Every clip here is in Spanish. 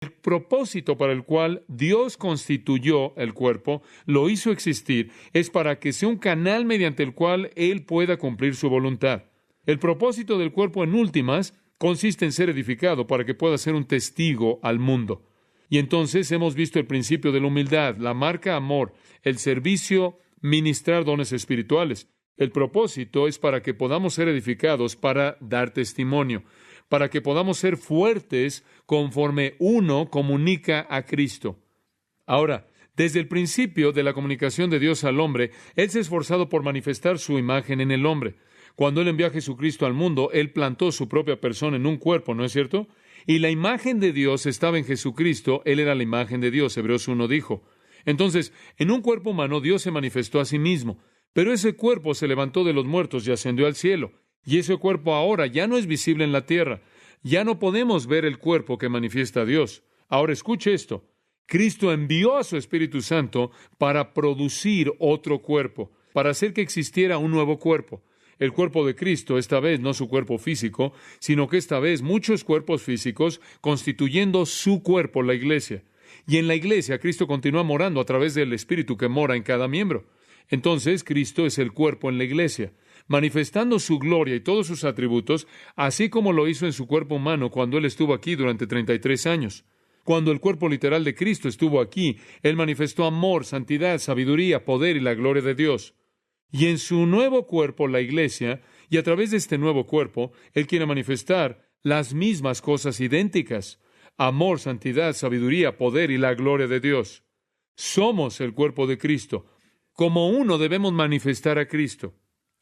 El propósito para el cual Dios constituyó el cuerpo, lo hizo existir, es para que sea un canal mediante el cual Él pueda cumplir su voluntad. El propósito del cuerpo, en últimas, consiste en ser edificado para que pueda ser un testigo al mundo. Y entonces hemos visto el principio de la humildad, la marca amor, el servicio, ministrar dones espirituales. El propósito es para que podamos ser edificados para dar testimonio, para que podamos ser fuertes conforme uno comunica a Cristo. Ahora, desde el principio de la comunicación de Dios al hombre, Él se ha esforzado por manifestar su imagen en el hombre. Cuando Él envió a Jesucristo al mundo, Él plantó su propia persona en un cuerpo, ¿no es cierto? Y la imagen de Dios estaba en Jesucristo, Él era la imagen de Dios, Hebreos 1 dijo. Entonces, en un cuerpo humano, Dios se manifestó a sí mismo, pero ese cuerpo se levantó de los muertos y ascendió al cielo. Y ese cuerpo ahora ya no es visible en la tierra. Ya no podemos ver el cuerpo que manifiesta a Dios. Ahora escuche esto. Cristo envió a su Espíritu Santo para producir otro cuerpo, para hacer que existiera un nuevo cuerpo. El cuerpo de Cristo, esta vez no su cuerpo físico, sino que esta vez muchos cuerpos físicos constituyendo su cuerpo, la iglesia. Y en la iglesia Cristo continúa morando a través del Espíritu que mora en cada miembro. Entonces Cristo es el cuerpo en la iglesia, manifestando su gloria y todos sus atributos, así como lo hizo en su cuerpo humano cuando Él estuvo aquí durante 33 años. Cuando el cuerpo literal de Cristo estuvo aquí, Él manifestó amor, santidad, sabiduría, poder y la gloria de Dios. Y en su nuevo cuerpo, la iglesia, y a través de este nuevo cuerpo, Él quiere manifestar las mismas cosas idénticas: amor, santidad, sabiduría, poder y la gloria de Dios. Somos el cuerpo de Cristo. Como uno debemos manifestar a Cristo.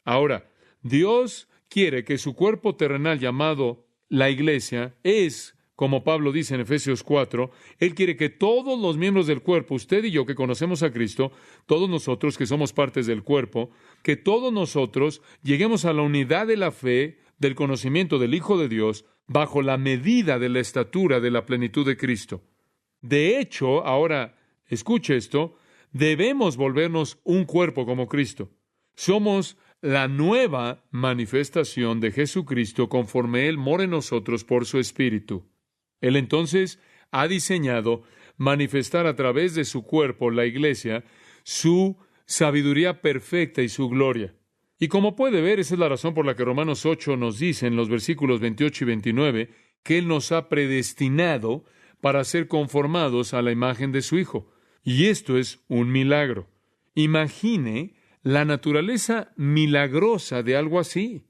Ahora, Dios quiere que su cuerpo terrenal llamado la iglesia es, como Pablo dice en Efesios 4, Él quiere que todos los miembros del cuerpo, usted y yo que conocemos a Cristo, todos nosotros que somos partes del cuerpo, que todos nosotros lleguemos a la unidad de la fe, del conocimiento del Hijo de Dios, bajo la medida de la estatura de la plenitud de Cristo. De hecho, ahora, escuche esto, debemos volvernos un cuerpo como Cristo. Somos la nueva manifestación de Jesucristo conforme Él mora en nosotros por su Espíritu. Él entonces ha diseñado manifestar a través de su cuerpo, la iglesia, su sabiduría perfecta y su gloria. Y como puede ver, esa es la razón por la que Romanos 8 nos dice en los versículos 28 y 29 que Él nos ha predestinado para ser conformados a la imagen de su Hijo. Y esto es un milagro. Imagine la naturaleza milagrosa de algo así,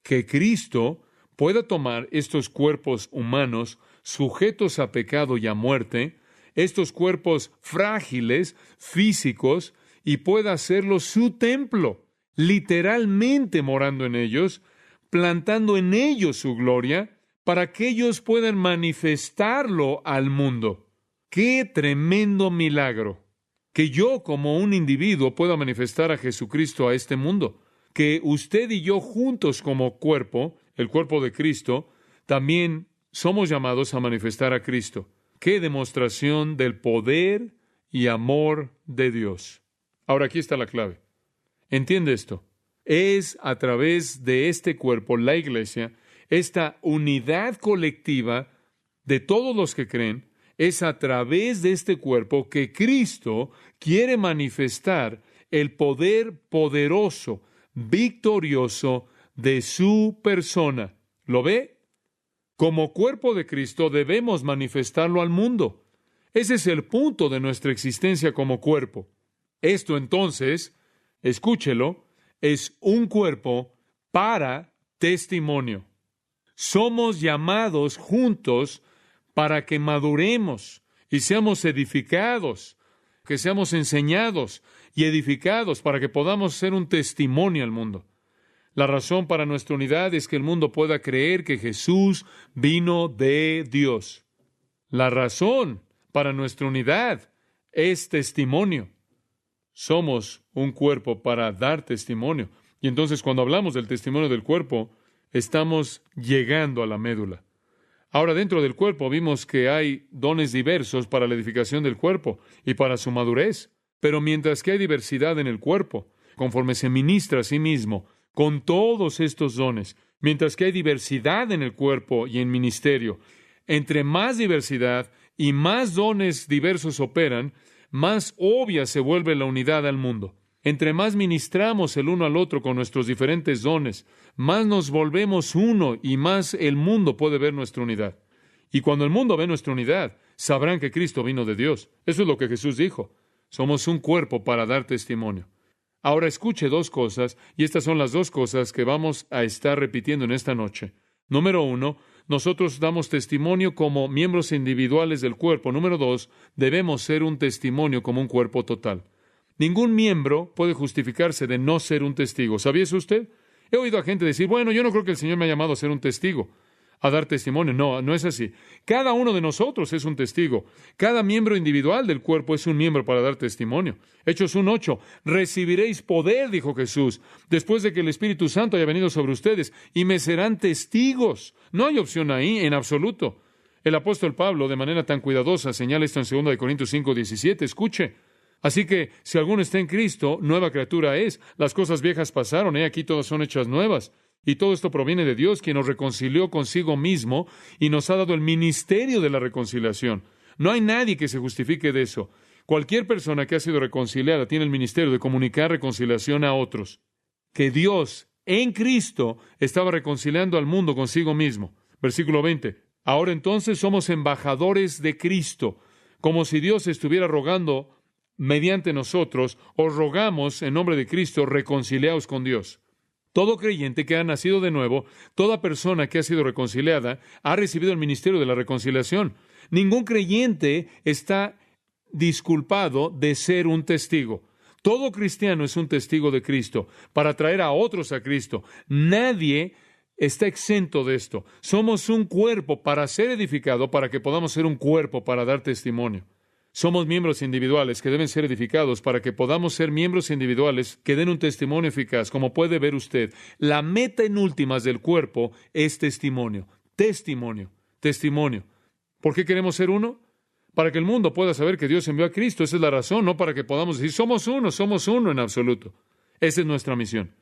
que Cristo pueda tomar estos cuerpos humanos sujetos a pecado y a muerte, estos cuerpos frágiles, físicos, y pueda hacerlos su templo, literalmente morando en ellos, plantando en ellos su gloria, para que ellos puedan manifestarlo al mundo. ¡Qué tremendo milagro! Que yo como un individuo pueda manifestar a Jesucristo a este mundo. Que usted y yo juntos como cuerpo, el cuerpo de Cristo, también somos llamados a manifestar a Cristo. ¡Qué demostración del poder y amor de Dios! Ahora aquí está la clave. Entiende esto. Es a través de este cuerpo, la iglesia, esta unidad colectiva de todos los que creen, es a través de este cuerpo que Cristo quiere manifestar el poder poderoso, victorioso de su persona. ¿Lo ve? Como cuerpo de Cristo debemos manifestarlo al mundo. Ese es el punto de nuestra existencia como cuerpo. Esto entonces, escúchelo, es un cuerpo para testimonio. Somos llamados juntos para que maduremos y seamos edificados, que seamos enseñados y edificados para que podamos ser un testimonio al mundo. La razón para nuestra unidad es que el mundo pueda creer que Jesús vino de Dios. La razón para nuestra unidad es testimonio. Somos un cuerpo para dar testimonio. Y entonces cuando hablamos del testimonio del cuerpo, estamos llegando a la médula. Ahora, dentro del cuerpo vimos que hay dones diversos para la edificación del cuerpo y para su madurez. Pero mientras que hay diversidad en el cuerpo, conforme se ministra a sí mismo, con todos estos dones, mientras que hay diversidad en el cuerpo y en ministerio, entre más diversidad y más dones diversos operan, más obvia se vuelve la unidad al mundo. Entre más ministramos el uno al otro con nuestros diferentes dones, más nos volvemos uno y más el mundo puede ver nuestra unidad. Y cuando el mundo ve nuestra unidad, sabrán que Cristo vino de Dios. Eso es lo que Jesús dijo. Somos un cuerpo para dar testimonio. Ahora escuche dos cosas, y estas son las dos cosas que vamos a estar repitiendo en esta noche. Número 1, nosotros damos testimonio como miembros individuales del cuerpo. Número 2, debemos ser un testimonio como un cuerpo total. Ningún miembro puede justificarse de no ser un testigo. ¿Sabía eso usted? He oído a gente decir, bueno, yo no creo que el Señor me ha llamado a ser un testigo, a dar testimonio. No, no es así. Cada uno de nosotros es un testigo. Cada miembro individual del cuerpo es un miembro para dar testimonio. Hechos 1:8, recibiréis poder, dijo Jesús, después de que el Espíritu Santo haya venido sobre ustedes, y me serán testigos. No hay opción ahí, en absoluto. El apóstol Pablo, de manera tan cuidadosa, señala esto en 2 Corintios 5:17. Escuche. Así que, si alguno está en Cristo, nueva criatura es. Las cosas viejas pasaron, aquí todas son hechas nuevas. Y todo esto proviene de Dios, quien nos reconcilió consigo mismo y nos ha dado el ministerio de la reconciliación. No hay nadie que se justifique de eso. Cualquier persona que ha sido reconciliada tiene el ministerio de comunicar reconciliación a otros. Que Dios, en Cristo, estaba reconciliando al mundo consigo mismo. Versículo 20. Ahora entonces somos embajadores de Cristo, como si Dios estuviera rogando mediante nosotros. Os rogamos en nombre de Cristo, reconciliaos con Dios. Todo creyente que ha nacido de nuevo, toda persona que ha sido reconciliada, ha recibido el ministerio de la reconciliación. Ningún creyente está disculpado de ser un testigo. Todo cristiano es un testigo de Cristo, para traer a otros a Cristo. Nadie está exento de esto. Somos un cuerpo para ser edificado, para que podamos ser un cuerpo para dar testimonio. Somos miembros individuales que deben ser edificados para que podamos ser miembros individuales que den un testimonio eficaz. Como puede ver usted, la meta en últimas del cuerpo es testimonio. Testimonio. Testimonio. ¿Por qué queremos ser uno? Para que el mundo pueda saber que Dios envió a Cristo. Esa es la razón, no para que podamos decir, somos uno en absoluto. Esa es nuestra misión.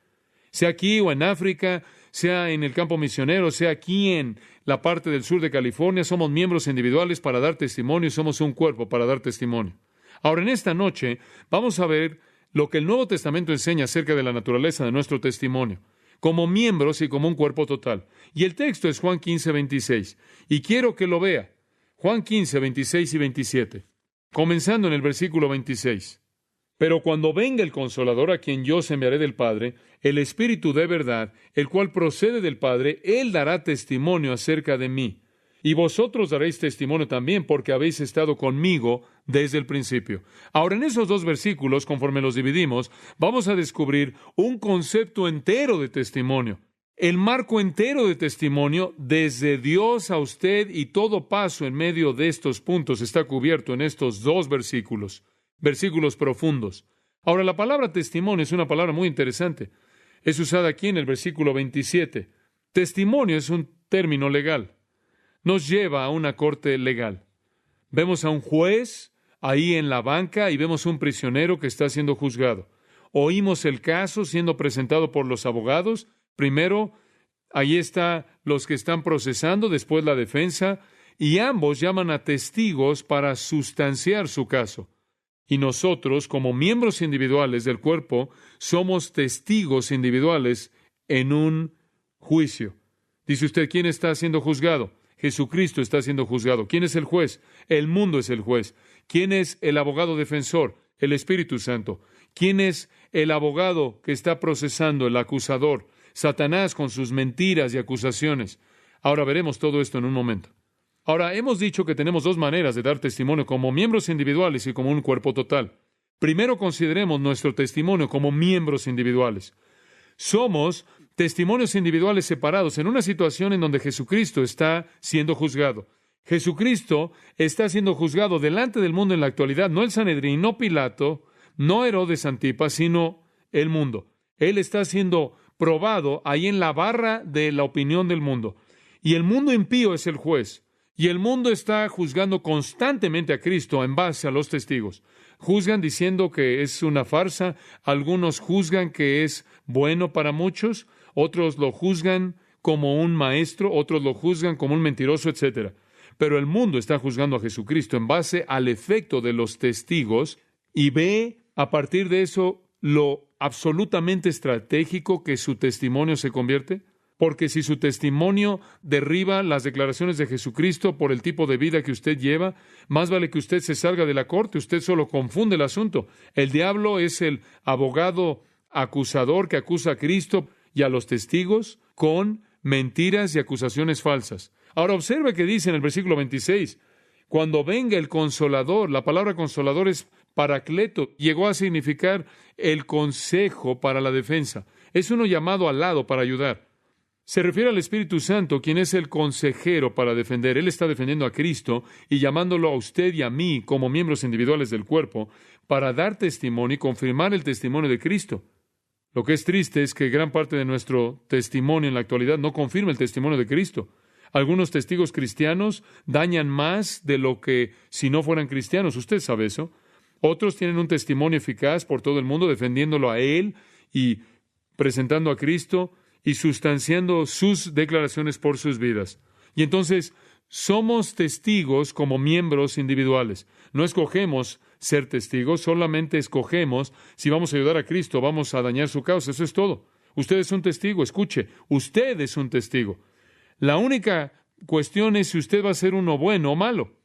Sea aquí o en África, sea en el campo misionero, sea aquí en la parte del sur de California, somos miembros individuales para dar testimonio y somos un cuerpo para dar testimonio. Ahora, en esta noche, vamos a ver lo que el Nuevo Testamento enseña acerca de la naturaleza de nuestro testimonio, como miembros y como un cuerpo total. Y el texto es Juan 15:26. Y quiero que lo vea. Juan 15:26 y 27. Comenzando en el versículo 26. Pero cuando venga el Consolador, a quien yo os enviaré del Padre, el Espíritu de verdad, el cual procede del Padre, Él dará testimonio acerca de mí. Y vosotros daréis testimonio también, porque habéis estado conmigo desde el principio. Ahora, en esos dos versículos, conforme los dividimos, vamos a descubrir un concepto entero de testimonio. El marco entero de testimonio, desde Dios a usted, y todo paso en medio de estos puntos está cubierto en estos dos versículos. Versículos profundos. Ahora, la palabra testimonio es una palabra muy interesante. Es usada aquí en el versículo 27. Testimonio es un término legal. Nos lleva a una corte legal. Vemos a un juez ahí en la banca y vemos a un prisionero que está siendo juzgado. Oímos el caso siendo presentado por los abogados. Primero, ahí están los que están procesando, después la defensa, y ambos llaman a testigos para sustanciar su caso. Y nosotros, como miembros individuales del cuerpo, somos testigos individuales en un juicio. Dice usted, ¿quién está siendo juzgado? Jesucristo está siendo juzgado. ¿Quién es el juez? El mundo es el juez. ¿Quién es el abogado defensor? El Espíritu Santo. ¿Quién es el abogado que está procesando, el acusador? Satanás con sus mentiras y acusaciones. Ahora veremos todo esto en un momento. Ahora, hemos dicho que tenemos dos maneras de dar testimonio, como miembros individuales y como un cuerpo total. Primero consideremos nuestro testimonio como miembros individuales. Somos testimonios individuales separados en una situación en donde Jesucristo está siendo juzgado. Jesucristo está siendo juzgado delante del mundo en la actualidad, no el Sanedrín, no Pilato, no Herodes Antipas, sino el mundo. Él está siendo probado ahí en la barra de la opinión del mundo. Y el mundo impío es el juez. Y el mundo está juzgando constantemente a Cristo en base a los testigos. Juzgan diciendo que es una farsa, algunos juzgan que es bueno para muchos, otros lo juzgan como un maestro, otros lo juzgan como un mentiroso, etc. pero el mundo está juzgando a Jesucristo en base al efecto de los testigos y ve a partir de eso lo absolutamente estratégico que su testimonio se convierte. Porque si su testimonio derriba las declaraciones de Jesucristo por el tipo de vida que usted lleva, más vale que usted se salga de la corte. Usted solo confunde el asunto. El diablo es el abogado acusador que acusa a Cristo y a los testigos con mentiras y acusaciones falsas. Ahora observe que dice en el versículo 26, cuando venga el Consolador, la palabra Consolador es Paracleto, llegó a significar el consejo para la defensa. Es uno llamado al lado para ayudar. Se refiere al Espíritu Santo, quien es el consejero para defender. Él está defendiendo a Cristo y llamándolo a usted y a mí como miembros individuales del cuerpo para dar testimonio y confirmar el testimonio de Cristo. Lo que es triste es que gran parte de nuestro testimonio en la actualidad no confirma el testimonio de Cristo. Algunos testigos cristianos dañan más de lo que si no fueran cristianos. Usted sabe eso. Otros tienen un testimonio eficaz por todo el mundo defendiéndolo a Él y presentando a Cristo y sustanciando sus declaraciones por sus vidas. Y entonces somos testigos como miembros individuales. No escogemos ser testigos, solamente escogemos si vamos a ayudar a Cristo, vamos a dañar su causa. Eso es todo. Usted es un testigo, escuche, usted es un testigo. La única cuestión es si usted va a ser uno bueno o malo.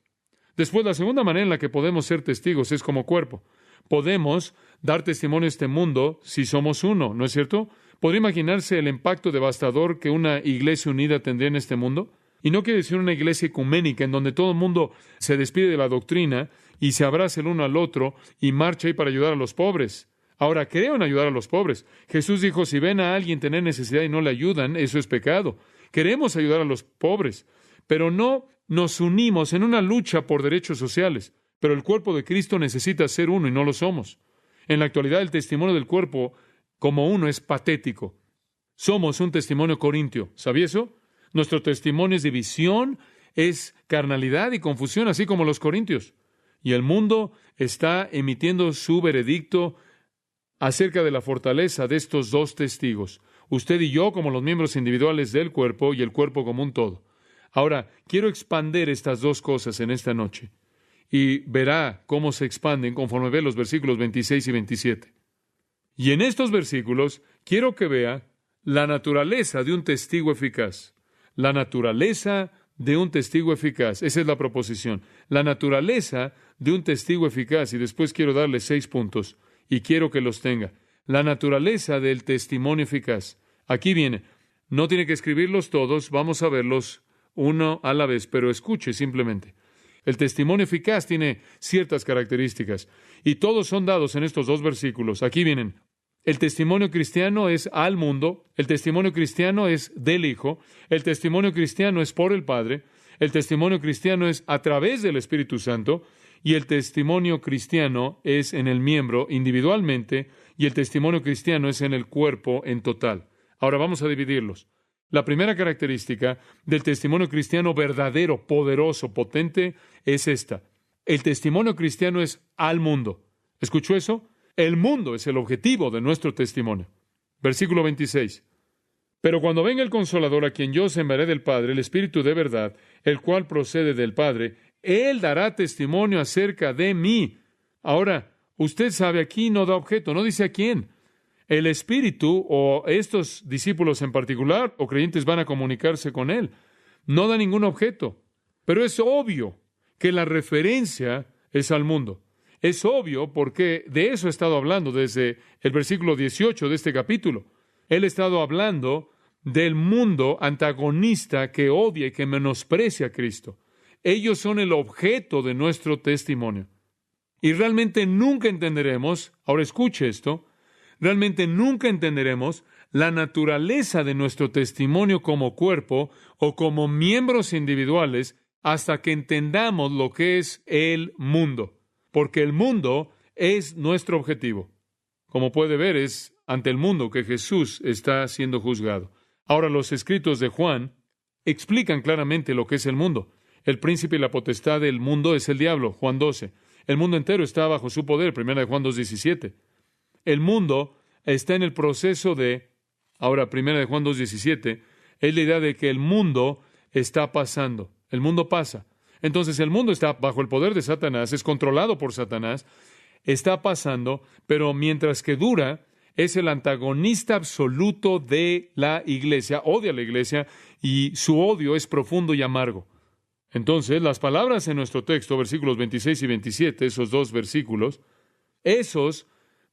Después, la segunda manera en la que podemos ser testigos es como cuerpo. Podemos dar testimonio a este mundo si somos uno, ¿no es cierto? ¿Podría imaginarse el impacto devastador que una iglesia unida tendría en este mundo? Y no quiere decir una iglesia ecuménica en donde todo el mundo se despide de la doctrina y se abraza el uno al otro y marcha ahí para ayudar a los pobres. Ahora, creo en ayudar a los pobres. Jesús dijo, si ven a alguien tener necesidad y no le ayudan, eso es pecado. Queremos ayudar a los pobres, pero no nos unimos en una lucha por derechos sociales. Pero el cuerpo de Cristo necesita ser uno y no lo somos. En la actualidad, el testimonio del cuerpo como uno es patético. Somos un testimonio corintio. ¿Sabía eso? Nuestro testimonio es división, es carnalidad y confusión, así como los corintios. Y el mundo está emitiendo su veredicto acerca de la fortaleza de estos dos testigos. Usted y yo como los miembros individuales del cuerpo y el cuerpo como un todo. Ahora, quiero expandir estas dos cosas en esta noche. Y verá cómo se expanden conforme ve los versículos 26 y 27. Y en estos versículos quiero que vea la naturaleza de un testigo eficaz. La naturaleza de un testigo eficaz. Esa es la proposición. La naturaleza de un testigo eficaz. Y después quiero darle 6 puntos. Y quiero que los tenga. La naturaleza del testimonio eficaz. Aquí viene. No tiene que escribirlos todos. Vamos a verlos uno a la vez. Pero escuche simplemente. El testimonio eficaz tiene ciertas características. Y todos son dados en estos dos versículos. Aquí vienen. El testimonio cristiano es al mundo, el testimonio cristiano es del Hijo, el testimonio cristiano es por el Padre, el testimonio cristiano es a través del Espíritu Santo, y el testimonio cristiano es en el miembro individualmente, y el testimonio cristiano es en el cuerpo en total. Ahora vamos a dividirlos. La primera característica del testimonio cristiano verdadero, poderoso, potente, es esta. El testimonio cristiano es al mundo. ¿Escuchó eso? El mundo es el objetivo de nuestro testimonio. Versículo 26. Pero cuando venga el Consolador, a quien yo os enviaré del Padre, el Espíritu de verdad, el cual procede del Padre, Él dará testimonio acerca de mí. Ahora, usted sabe, aquí no da objeto, no dice a quién. El Espíritu, o estos discípulos en particular, o creyentes, van a comunicarse con Él. No da ningún objeto. Pero es obvio que la referencia es al mundo. Es obvio porque de eso ha estado hablando desde el versículo 18 de este capítulo. Él ha estado hablando del mundo antagonista que odia y que menosprecia a Cristo. Ellos son el objeto de nuestro testimonio. Y realmente nunca entenderemos, ahora escuche esto, realmente nunca entenderemos la naturaleza de nuestro testimonio como cuerpo o como miembros individuales hasta que entendamos lo que es el mundo. Porque el mundo es nuestro objetivo. Como puede ver, es ante el mundo que Jesús está siendo juzgado. Ahora, los escritos de Juan explican claramente lo que es el mundo. El príncipe y la potestad del mundo es el diablo, Juan 12. El mundo entero está bajo su poder, 1 Juan 2:17. El mundo está en el proceso de, ahora 1 Juan 2:17, es la idea de que el mundo está pasando. El mundo pasa. Entonces el mundo está bajo el poder de Satanás, es controlado por Satanás, está pasando, pero mientras que dura, es el antagonista absoluto de la iglesia, odia a la iglesia, y su odio es profundo y amargo. Entonces, las palabras en nuestro texto, versículos 26 y 27, esos dos versículos, esos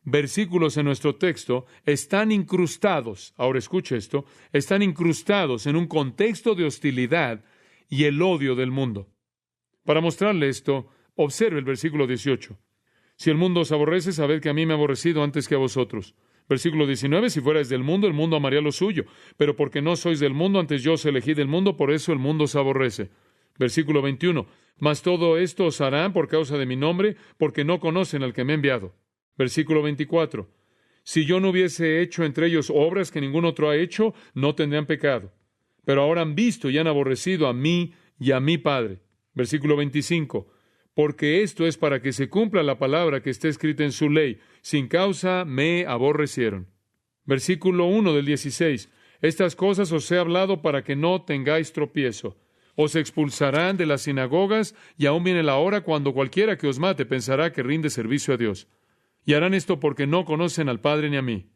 versículos en nuestro texto están incrustados, ahora escuche esto, están incrustados en un contexto de hostilidad y el odio del mundo. Para mostrarle esto, observe el versículo 18. Si el mundo os aborrece, sabed que a mí me ha aborrecido antes que a vosotros. Versículo 19, si fuerais del mundo, el mundo amaría lo suyo. Pero porque no sois del mundo, antes yo os elegí del mundo, por eso el mundo os aborrece. Versículo 21, mas todo esto os harán por causa de mi nombre, porque no conocen al que me ha enviado. Versículo 24, si yo no hubiese hecho entre ellos obras que ningún otro ha hecho, no tendrían pecado. Pero ahora han visto y han aborrecido a mí y a mi Padre. Versículo 25, porque esto es para que se cumpla la palabra que está escrita en su ley. Sin causa me aborrecieron. Versículo 1 del 16. Estas cosas os he hablado para que no tengáis tropiezo. Os expulsarán de las sinagogas y aún viene la hora cuando cualquiera que os mate pensará que rinde servicio a Dios. Y harán esto porque no conocen al Padre ni a mí.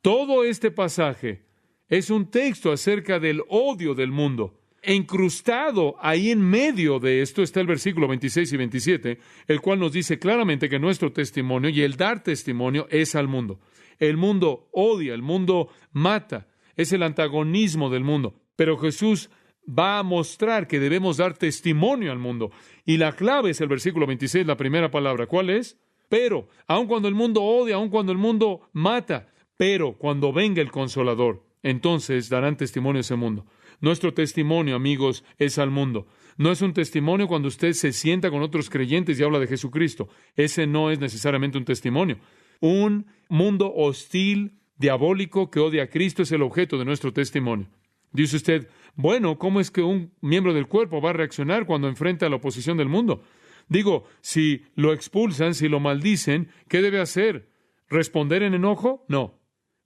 Todo este pasaje es un texto acerca del odio del mundo. E incrustado ahí en medio de esto está el versículo 26 y 27, el cual nos dice claramente que nuestro testimonio y el dar testimonio es al mundo. El mundo odia, el mundo mata, es el antagonismo del mundo. Pero Jesús va a mostrar que debemos dar testimonio al mundo. Y la clave es el versículo 26, la primera palabra. ¿Cuál es? Pero, aun cuando el mundo odia, aun cuando el mundo mata, pero cuando venga el Consolador, entonces darán testimonio a ese mundo. Nuestro testimonio, amigos, es al mundo. No es un testimonio cuando usted se sienta con otros creyentes y habla de Jesucristo. Ese no es necesariamente un testimonio. Un mundo hostil, diabólico, que odia a Cristo es el objeto de nuestro testimonio. Dice usted, bueno, ¿cómo es que un miembro del cuerpo va a reaccionar cuando enfrenta la oposición del mundo? Digo, si lo expulsan, si lo maldicen, ¿qué debe hacer? ¿Responder en enojo? No.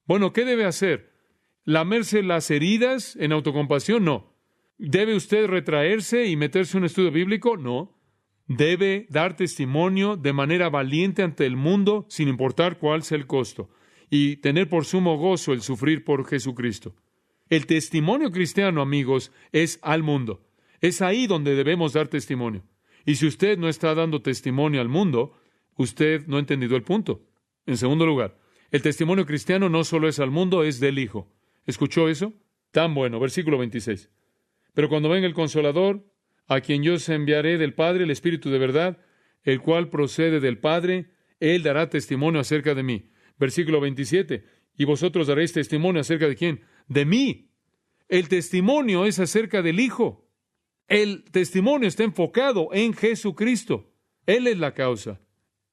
Bueno, ¿qué debe hacer? ¿Lamerse las heridas en autocompasión? No. ¿Debe usted retraerse y meterse en un estudio bíblico? No. Debe dar testimonio de manera valiente ante el mundo, sin importar cuál sea el costo, y tener por sumo gozo el sufrir por Jesucristo. El testimonio cristiano, amigos, es al mundo. Es ahí donde debemos dar testimonio. Y si usted no está dando testimonio al mundo, usted no ha entendido el punto. En segundo lugar, el testimonio cristiano no solo es al mundo, es del Hijo. ¿Escuchó eso? Tan bueno. Versículo 26. Pero cuando venga el Consolador, a quien yo os enviaré del Padre, el Espíritu de verdad, el cual procede del Padre, Él dará testimonio acerca de mí. Versículo 27. Y vosotros daréis testimonio acerca de ¿quién? De mí. El testimonio es acerca del Hijo. El testimonio está enfocado en Jesucristo. Él es la causa.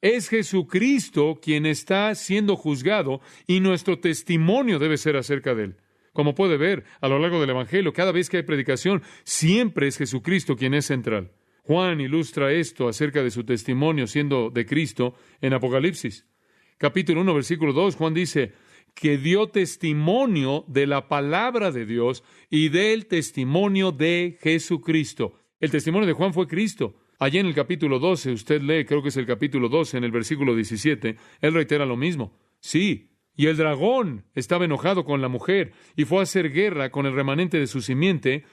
Es Jesucristo quien está siendo juzgado y nuestro testimonio debe ser acerca de Él. Como puede ver a lo largo del Evangelio, cada vez que hay predicación, siempre es Jesucristo quien es central. Juan ilustra esto acerca de su testimonio siendo de Cristo en Apocalipsis. Capítulo 1, versículo 2, Juan dice que dio testimonio de la palabra de Dios y del testimonio de Jesucristo. El testimonio de Juan fue Cristo. Allí en el capítulo 12, usted lee, creo que es el capítulo 12, en el versículo 17, él reitera lo mismo. Sí, y el dragón estaba enojado con la mujer y fue a hacer guerra con el remanente de su simiente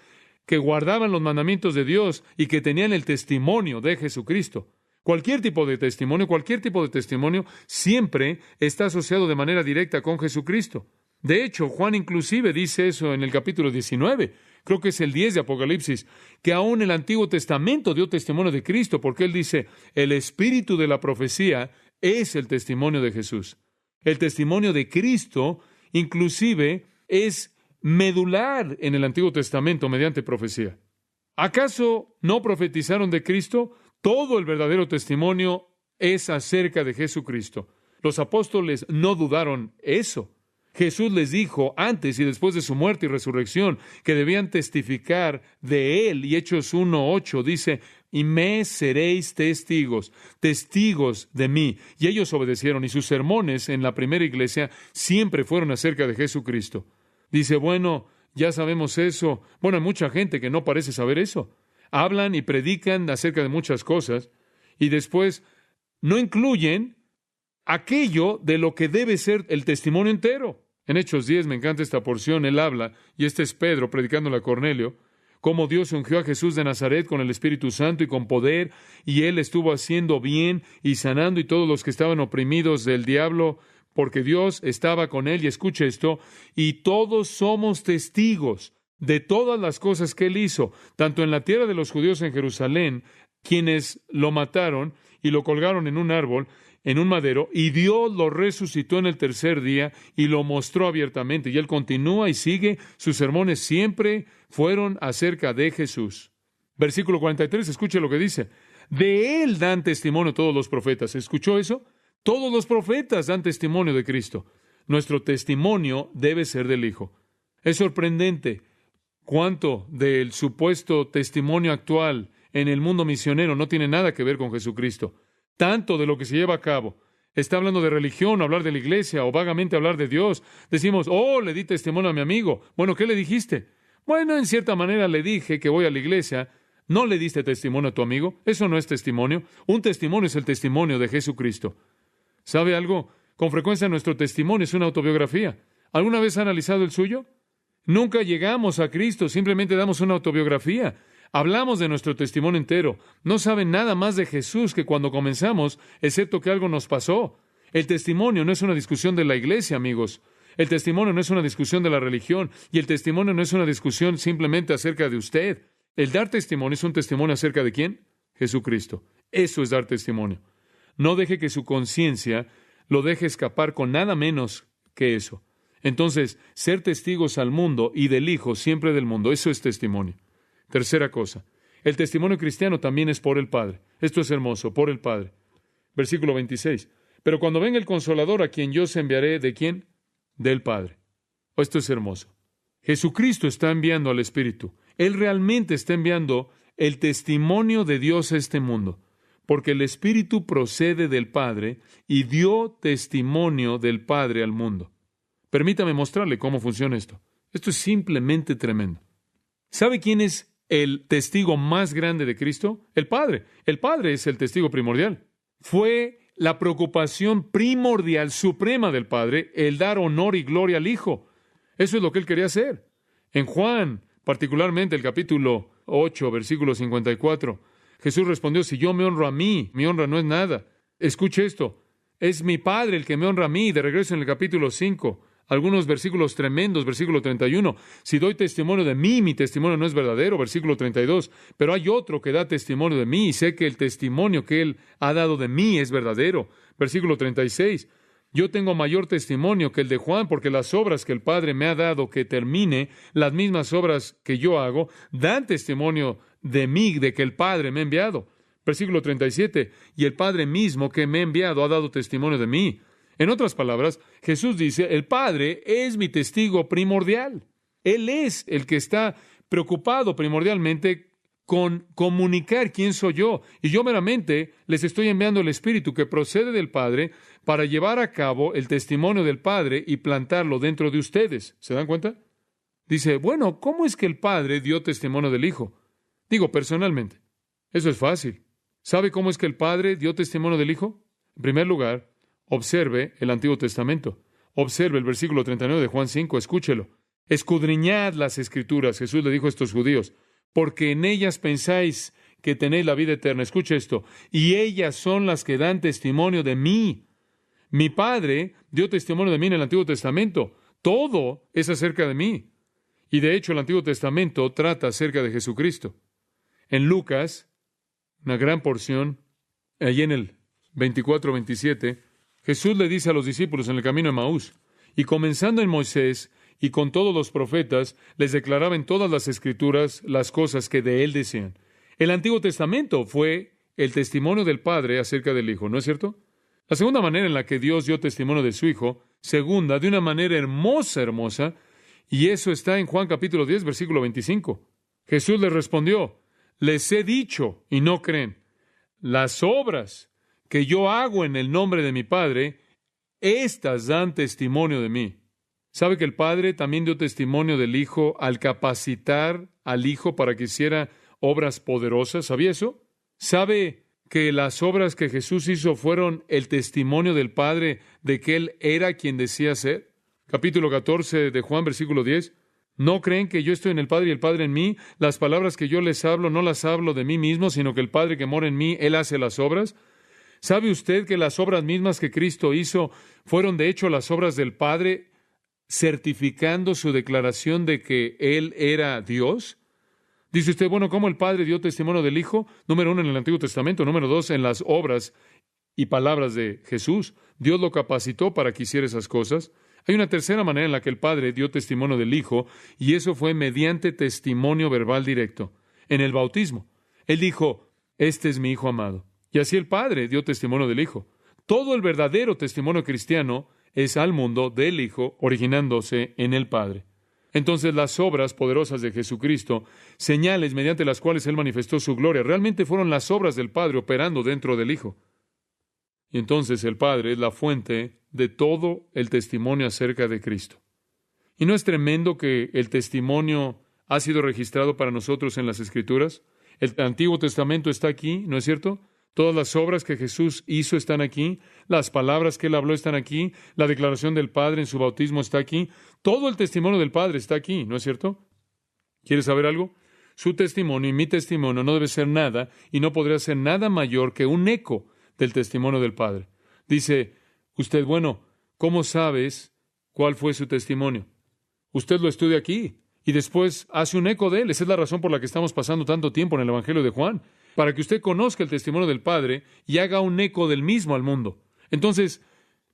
que guardaban los mandamientos de Dios y que tenían el testimonio de Jesucristo. Cualquier tipo de testimonio siempre está asociado de manera directa con Jesucristo. De hecho, Juan inclusive dice eso en el capítulo 19, creo que es el 10 de Apocalipsis, que aún el Antiguo Testamento dio testimonio de Cristo, porque él dice, el espíritu de la profecía es el testimonio de Jesús. El testimonio de Cristo, inclusive, es medular en el Antiguo Testamento mediante profecía. ¿Acaso no profetizaron de Cristo? Todo el verdadero testimonio es acerca de Jesucristo. Los apóstoles no dudaron eso. Jesús les dijo antes y después de su muerte y resurrección que debían testificar de Él. Y Hechos 1:8 dice, y me seréis testigos de mí. Y ellos obedecieron, y sus sermones en la primera iglesia siempre fueron acerca de Jesucristo. Dice, bueno, ya sabemos eso. Bueno, hay mucha gente que no parece saber eso. hablan y predican acerca de muchas cosas, y después no incluyen aquello de lo que debe ser el testimonio entero. En Hechos 10 me encanta esta porción, él habla, y este es Pedro predicándole a Cornelio, cómo Dios ungió a Jesús de Nazaret con el Espíritu Santo y con poder, y él estuvo haciendo bien y sanando, y todos los que estaban oprimidos del diablo, porque Dios estaba con él. Y escuche esto, y todos somos testigos de todas las cosas que él hizo, tanto en la tierra de los judíos en Jerusalén, quienes lo mataron y lo colgaron en un árbol, en un madero, y Dios lo resucitó en el tercer día y lo mostró abiertamente. Y él continúa y sigue, sus sermones siempre fueron acerca de Jesús. Versículo 43, escuche lo que dice. De él dan testimonio todos los profetas. ¿Escuchó eso? Todos los profetas dan testimonio de Cristo. Nuestro testimonio debe ser del Hijo. Es sorprendente cuánto del supuesto testimonio actual en el mundo misionero no tiene nada que ver con Jesucristo. Tanto de lo que se lleva a cabo. Está hablando de religión, o hablar de la iglesia, o vagamente hablar de Dios. Decimos, le di testimonio a mi amigo. Bueno, ¿qué le dijiste? Bueno, en cierta manera le dije que voy a la iglesia. ¿No le diste testimonio a tu amigo? Eso no es testimonio. Un testimonio es el testimonio de Jesucristo. ¿Sabe algo? Con frecuencia nuestro testimonio es una autobiografía. ¿Alguna vez ha analizado el suyo? Nunca llegamos a Cristo, simplemente damos una autobiografía. Hablamos de nuestro testimonio entero. No saben nada más de Jesús que cuando comenzamos, excepto que algo nos pasó. El testimonio no es una discusión de la iglesia, amigos. El testimonio no es una discusión de la religión. Y el testimonio no es una discusión simplemente acerca de usted. El dar testimonio es un testimonio acerca de ¿quién? Jesucristo. Eso es dar testimonio. No deje que su conciencia lo deje escapar con nada menos que eso. Entonces, ser testigos al mundo y del Hijo, siempre del mundo, eso es testimonio. Tercera cosa, el testimonio cristiano también es por el Padre. Esto es hermoso, por el Padre. Versículo 26. Pero cuando venga el Consolador, a quien yo os enviaré, ¿de quién? Del Padre. Esto es hermoso. Jesucristo está enviando al Espíritu. Él realmente está enviando el testimonio de Dios a este mundo, porque el Espíritu procede del Padre y dio testimonio del Padre al mundo. Permítame mostrarle cómo funciona esto. Esto es simplemente tremendo. ¿Sabe quién es el testigo más grande de Cristo? El Padre. El Padre es el testigo primordial. Fue la preocupación primordial, suprema del Padre, el dar honor y gloria al Hijo. Eso es lo que Él quería hacer. En Juan, particularmente el capítulo 8, versículo 54, Jesús respondió, si yo me honro a mí, mi honra no es nada. Escuche esto, es mi Padre el que me honra a mí. De regreso en el capítulo 5, algunos versículos tremendos, versículo 31. Si doy testimonio de mí, mi testimonio no es verdadero, versículo 32. Pero hay otro que da testimonio de mí y sé que el testimonio que Él ha dado de mí es verdadero. Versículo 36. Yo tengo mayor testimonio que el de Juan, porque las obras que el Padre me ha dado que termine, las mismas obras que yo hago, dan testimonio de mí, de que el Padre me ha enviado. Versículo 37. Y el Padre mismo que me ha enviado ha dado testimonio de mí. En otras palabras, Jesús dice, el Padre es mi testigo primordial. Él es el que está preocupado primordialmente con comunicar quién soy yo. Y yo meramente les estoy enviando el Espíritu que procede del Padre para llevar a cabo el testimonio del Padre y plantarlo dentro de ustedes. ¿Se dan cuenta? Dice, bueno, ¿cómo es que el Padre dio testimonio del Hijo? Digo, personalmente. Eso es fácil. ¿Sabe cómo es que el Padre dio testimonio del Hijo? En primer lugar, observe el Antiguo Testamento. Observe el versículo 39 de Juan 5, escúchelo. Escudriñad las Escrituras, Jesús le dijo a estos judíos, porque en ellas pensáis que tenéis la vida eterna. Escuche esto. Y ellas son las que dan testimonio de mí. Mi Padre dio testimonio de mí en el Antiguo Testamento. Todo es acerca de mí. Y de hecho el Antiguo Testamento trata acerca de Jesucristo. En Lucas, una gran porción, allí en el 24-27, Jesús le dice a los discípulos en el camino de Emaús, y comenzando en Moisés y con todos los profetas, les declaraba en todas las Escrituras las cosas que de él decían. El Antiguo Testamento fue el testimonio del Padre acerca del Hijo, ¿no es cierto? La segunda manera en la que Dios dio testimonio de su Hijo, segunda, de una manera hermosa, hermosa, y eso está en Juan capítulo 10, versículo 25. Jesús les respondió, les he dicho y no creen, las obras que yo hago en el nombre de mi Padre, estas dan testimonio de mí. ¿Sabe que el Padre también dio testimonio del Hijo al capacitar al Hijo para que hiciera obras poderosas. ¿Sabía eso? ¿Sabe que las obras que Jesús hizo fueron el testimonio del Padre de que Él era quien decía ser? Capítulo 14 de Juan, versículo 10. ¿No creen que yo estoy en el Padre y el Padre en mí? Las palabras que yo les hablo no las hablo de mí mismo, sino que el Padre que mora en mí, Él hace las obras. ¿Sabe usted que las obras mismas que Cristo hizo fueron de hecho las obras del Padre, certificando su declaración de que Él era Dios? Dice usted, bueno, ¿cómo el Padre dio testimonio del Hijo? Número 1, en el Antiguo Testamento. Número 2, en las obras y palabras de Jesús. Dios lo capacitó para que hiciera esas cosas. Hay una tercera manera en la que el Padre dio testimonio del Hijo, y eso fue mediante testimonio verbal directo, en el bautismo. Él dijo, este es mi Hijo amado. Y así el Padre dio testimonio del Hijo. Todo el verdadero testimonio cristiano es al mundo del Hijo, originándose en el Padre. Entonces las obras poderosas de Jesucristo, señales mediante las cuales Él manifestó su gloria, realmente fueron las obras del Padre operando dentro del Hijo. Y entonces el Padre es la fuente de todo el testimonio acerca de Cristo. ¿Y no es tremendo que el testimonio ha sido registrado para nosotros en las Escrituras? El Antiguo Testamento está aquí, ¿no es cierto? Todas las obras que Jesús hizo están aquí, las palabras que Él habló están aquí, la declaración del Padre en su bautismo está aquí, todo el testimonio del Padre está aquí, ¿no es cierto? ¿Quieres saber algo? Su testimonio y mi testimonio no debe ser nada y no podría ser nada mayor que un eco del testimonio del Padre. Dice usted, bueno, ¿cómo sabes cuál fue su testimonio? Usted lo estudia aquí y después hace un eco de él. Esa es la razón por la que estamos pasando tanto tiempo en el Evangelio de Juan, para que usted conozca el testimonio del Padre y haga un eco del mismo al mundo. Entonces,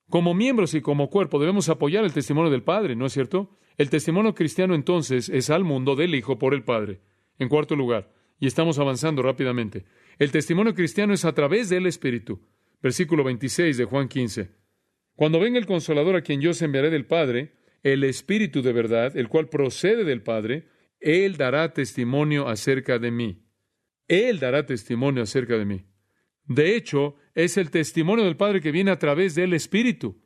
como miembros y como cuerpo debemos apoyar el testimonio del Padre, ¿no es cierto? El testimonio cristiano entonces es al mundo del Hijo por el Padre. En cuarto lugar, y estamos avanzando rápidamente, el testimonio cristiano es a través del Espíritu. Versículo 26 de Juan 15. Cuando venga el Consolador a quien yo os enviaré del Padre, el Espíritu de verdad, el cual procede del Padre, Él dará testimonio acerca de mí. Él dará testimonio acerca de mí. De hecho, es el testimonio del Padre que viene a través del Espíritu.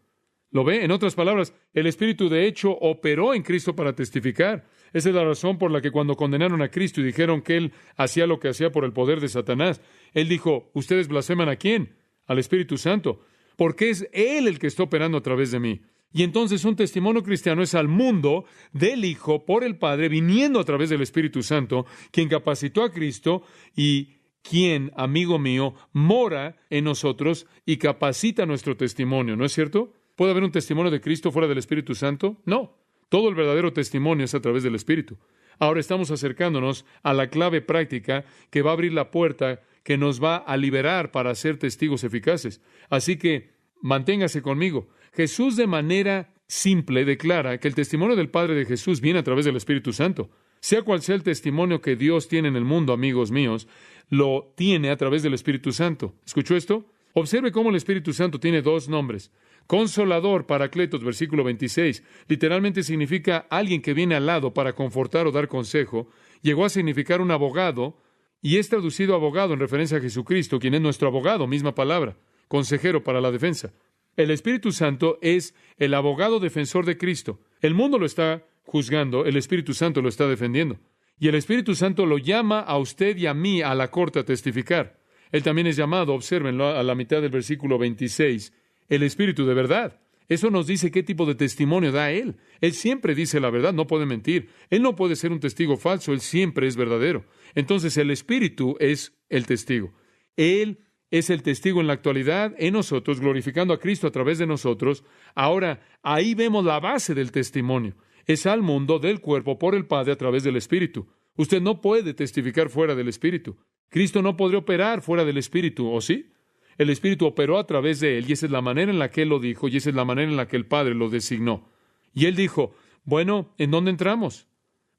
¿Lo ve? En otras palabras, el Espíritu de hecho operó en Cristo para testificar. Esa es la razón por la que cuando condenaron a Cristo y dijeron que Él hacía lo que hacía por el poder de Satanás, Él dijo, ¿ustedes blasfeman a quién? Al Espíritu Santo. Porque es Él el que está operando a través de mí. Y entonces un testimonio cristiano es al mundo del Hijo por el Padre, viniendo a través del Espíritu Santo, quien capacitó a Cristo y quien, amigo mío, mora en nosotros y capacita nuestro testimonio, ¿no es cierto? ¿Puede haber un testimonio de Cristo fuera del Espíritu Santo? No. Todo el verdadero testimonio es a través del Espíritu. Ahora estamos acercándonos a la clave práctica que va a abrir la puerta que nos va a liberar para ser testigos eficaces. Así que manténgase conmigo. Jesús de manera simple declara que el testimonio del Padre de Jesús viene a través del Espíritu Santo. Sea cual sea el testimonio que Dios tiene en el mundo, amigos míos, lo tiene a través del Espíritu Santo. ¿Escuchó esto? Observe cómo el Espíritu Santo tiene dos nombres. Consolador, Paracletos, versículo 26, literalmente significa alguien que viene al lado para confortar o dar consejo. Llegó a significar un abogado, y es traducido abogado en referencia a Jesucristo, quien es nuestro abogado, misma palabra, consejero para la defensa. El Espíritu Santo es el abogado defensor de Cristo. El mundo lo está juzgando, el Espíritu Santo lo está defendiendo. Y el Espíritu Santo lo llama a usted y a mí a la corte a testificar. Él también es llamado, obsérvenlo a la mitad del versículo 26, el Espíritu de verdad. Eso nos dice qué tipo de testimonio da Él. Él siempre dice la verdad, no puede mentir. Él no puede ser un testigo falso, Él siempre es verdadero. Entonces el Espíritu es el testigo. Él es el testigo en la actualidad en nosotros, glorificando a Cristo a través de nosotros. Ahora, ahí vemos la base del testimonio. Es al mundo del cuerpo por el Padre a través del Espíritu. Usted no puede testificar fuera del Espíritu. Cristo no podría operar fuera del Espíritu, ¿o sí? El Espíritu operó a través de Él, y esa es la manera en la que Él lo dijo, y esa es la manera en la que el Padre lo designó. Y Él dijo, bueno, ¿en dónde entramos?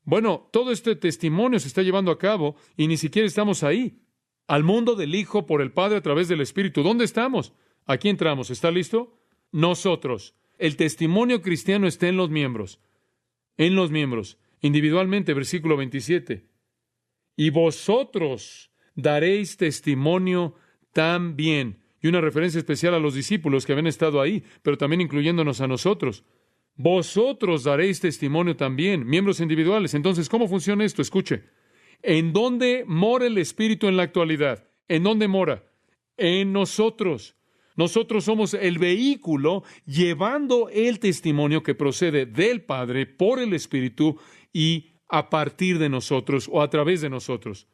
Bueno, todo este testimonio se está llevando a cabo, y ni siquiera estamos ahí. Al mundo del Hijo por el Padre a través del Espíritu. ¿Dónde estamos? Aquí entramos. ¿Está listo? Nosotros. El testimonio cristiano está en los miembros. En los miembros. Individualmente, versículo 27. Y vosotros daréis testimonio también. Y una referencia especial a los discípulos que habían estado ahí, pero también incluyéndonos a nosotros. Vosotros daréis testimonio también, miembros individuales. Entonces, ¿cómo funciona esto? Escuche. ¿En dónde mora el Espíritu en la actualidad? ¿En dónde mora? En nosotros. Nosotros somos el vehículo llevando el testimonio que procede del Padre por el Espíritu y a partir de nosotros o a través de nosotros.